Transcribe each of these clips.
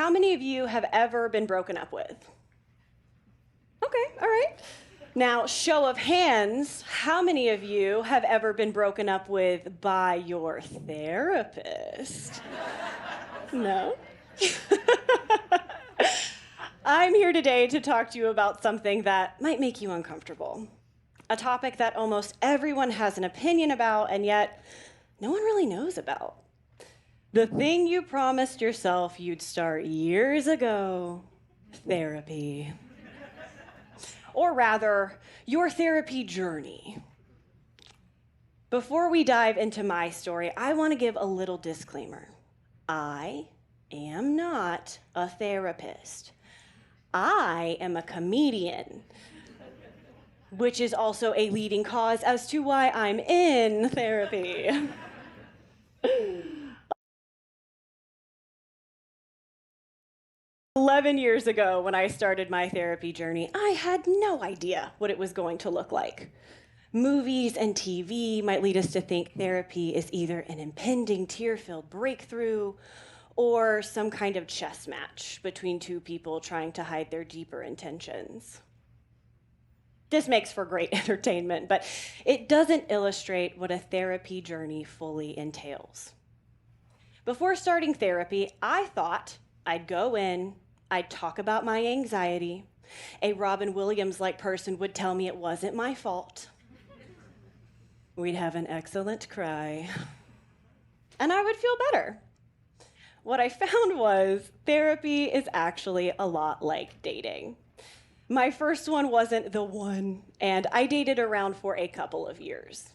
How many of you have ever been broken up with? Okay, all right. Now, show of hands, how many of you have ever been broken up with by your therapist? No? I'm here today to talk to you about something that might make you uncomfortable. A topic that almost everyone has an opinion about, and yet no one really knows about. The thing you promised yourself you'd start years ago, therapy. Or rather, your therapy journey. Before we dive into my story, I want to give a little disclaimer. I am not a therapist. I am a comedian, which is also a leading cause as to why I'm in therapy. 11 years ago, when I started my therapy journey, I had no idea what it was going to look like. Movies and TV might lead us to think therapy is either an impending tear-filled breakthrough or some kind of chess match between two people trying to hide their deeper intentions. This makes for great entertainment, but it doesn't illustrate what a therapy journey fully entails. Before starting therapy, I thought I'd go in, I'd talk about my anxiety. A Robin Williams-like person would tell me it wasn't my fault. We'd have an excellent cry, and I would feel better. What I found was therapy is actually a lot like dating. My first one wasn't the one, and I dated around for a couple of years.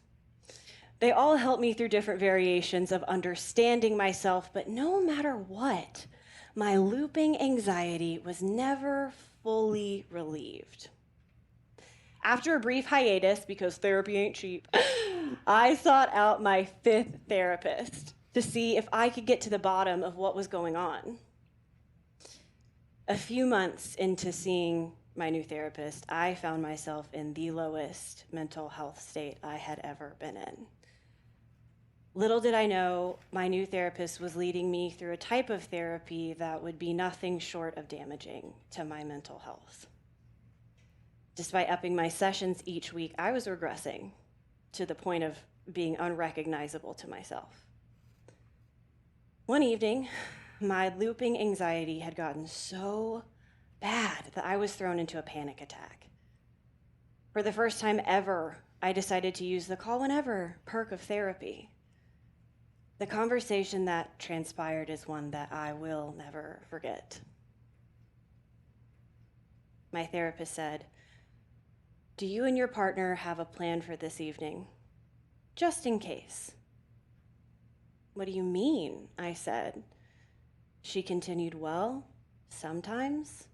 They all helped me through different variations of understanding myself, but no matter what, my looping anxiety was never fully relieved. After a brief hiatus, because therapy ain't cheap, I sought out my fifth therapist to see if I could get to the bottom of what was going on. A few months into seeing my new therapist, I found myself in the lowest mental health state I had ever been in. Little did I know, my new therapist was leading me through a type of therapy that would be nothing short of damaging to my mental health. Despite upping my sessions each week, I was regressing to the point of being unrecognizable to myself. One evening, my looping anxiety had gotten so bad that I was thrown into a panic attack. For the first time ever, I decided to use the call whenever perk of therapy. The conversation that transpired is one that I will never forget. My therapist said, "Do you and your partner have a plan for this evening? Just in case." "What do you mean?" I said. She continued, "Well, sometimes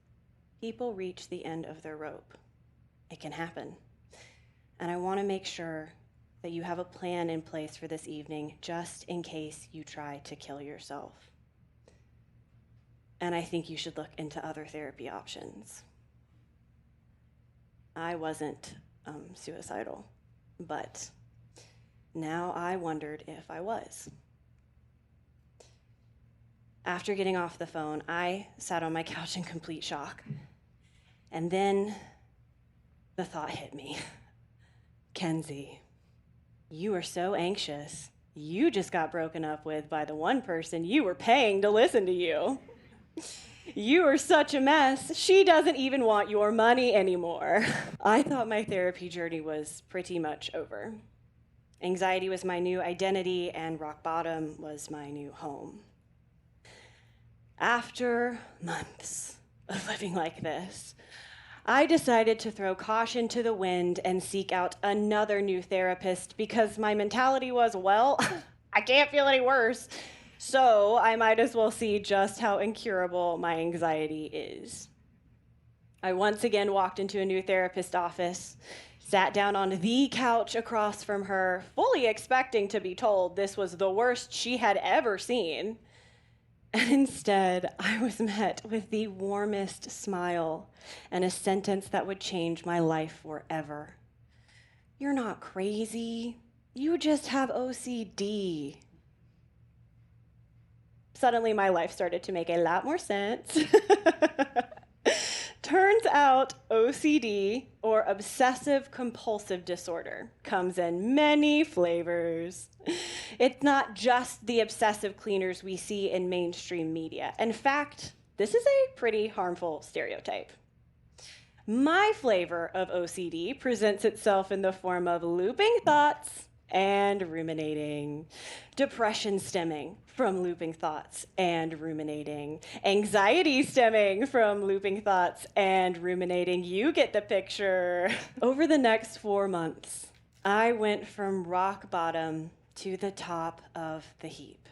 people reach the end of their rope. It can happen. And I want to make sure that you have a plan in place for this evening just in case you try to kill yourself. And I think you should look into other therapy options." I wasn't suicidal, but now I wondered if I was. After getting off the phone, I sat on my couch in complete shock. And then the thought hit me. Kenzie, you are so anxious. You just got broken up with by the one person you were paying to listen to you. You are such a mess. She doesn't even want your money anymore. I thought my therapy journey was pretty much over. Anxiety was my new identity, and rock bottom was my new home. After months of living like this, I decided to throw caution to the wind and seek out another new therapist because my mentality was, well, I can't feel any worse. So I might as well see just how incurable my anxiety is. I once again walked into a new therapist's office, sat down on the couch across from her, fully expecting to be told this was the worst she had ever seen. And instead, I was met with the warmest smile and a sentence that would change my life forever. "You're not crazy. You just have OCD." Suddenly, my life started to make a lot more sense. Turns out OCD, or obsessive compulsive disorder, comes in many flavors. It's not just the obsessive cleaners we see in mainstream media. In fact, this is a pretty harmful stereotype. My flavor of OCD presents itself in the form of looping thoughts and ruminating, depression stemming from looping thoughts and ruminating, anxiety stemming from looping thoughts and ruminating. You get the picture. Over the next 4 months, I went from rock bottom to the top of the heap.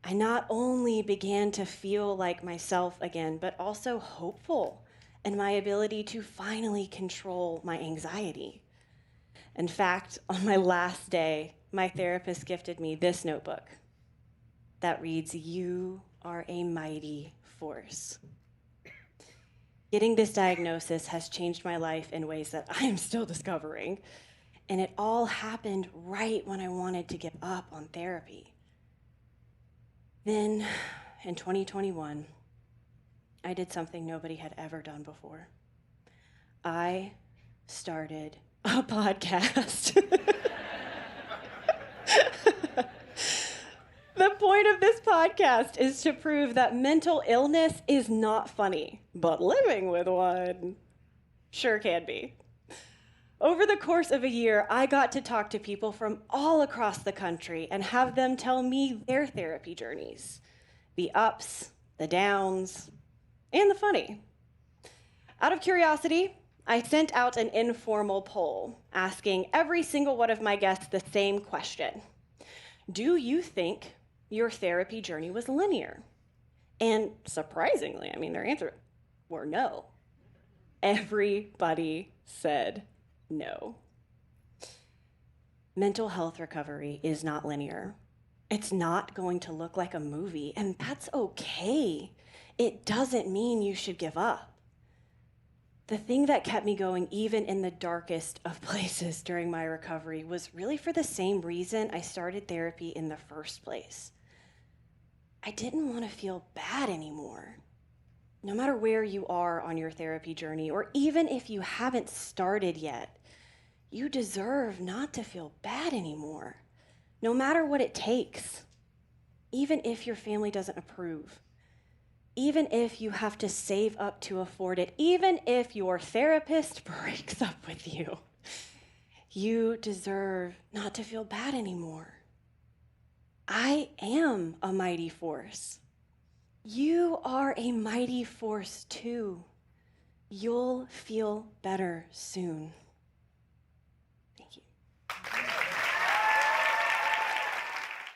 I not only began to feel like myself again, but also hopeful in my ability to finally control my anxiety. In fact, on my last day, my therapist gifted me this notebook that reads, "You are a mighty force." Getting this diagnosis has changed my life in ways that I am still discovering, and it all happened right when I wanted to give up on therapy. Then, in 2021, I did something nobody had ever done before. I started a podcast. The point of this podcast is to prove that mental illness is not funny, but living with one sure can be. Over the course of a year, I got to talk to people from all across the country and have them tell me their therapy journeys, the ups, the downs, and the funny. Out of curiosity, I sent out an informal poll asking every single one of my guests the same question. Do you think your therapy journey was linear? And surprisingly, their answers were no. Everybody said no. Mental health recovery is not linear. It's not going to look like a movie, and that's okay. It doesn't mean you should give up. The thing that kept me going, even in the darkest of places during my recovery, was really for the same reason I started therapy in the first place. I didn't want to feel bad anymore. No matter where you are on your therapy journey, or even if you haven't started yet, you deserve not to feel bad anymore, no matter what it takes, even if your family doesn't approve. Even if you have to save up to afford it, even if your therapist breaks up with you, you deserve not to feel bad anymore. I am a mighty force. You are a mighty force too. You'll feel better soon.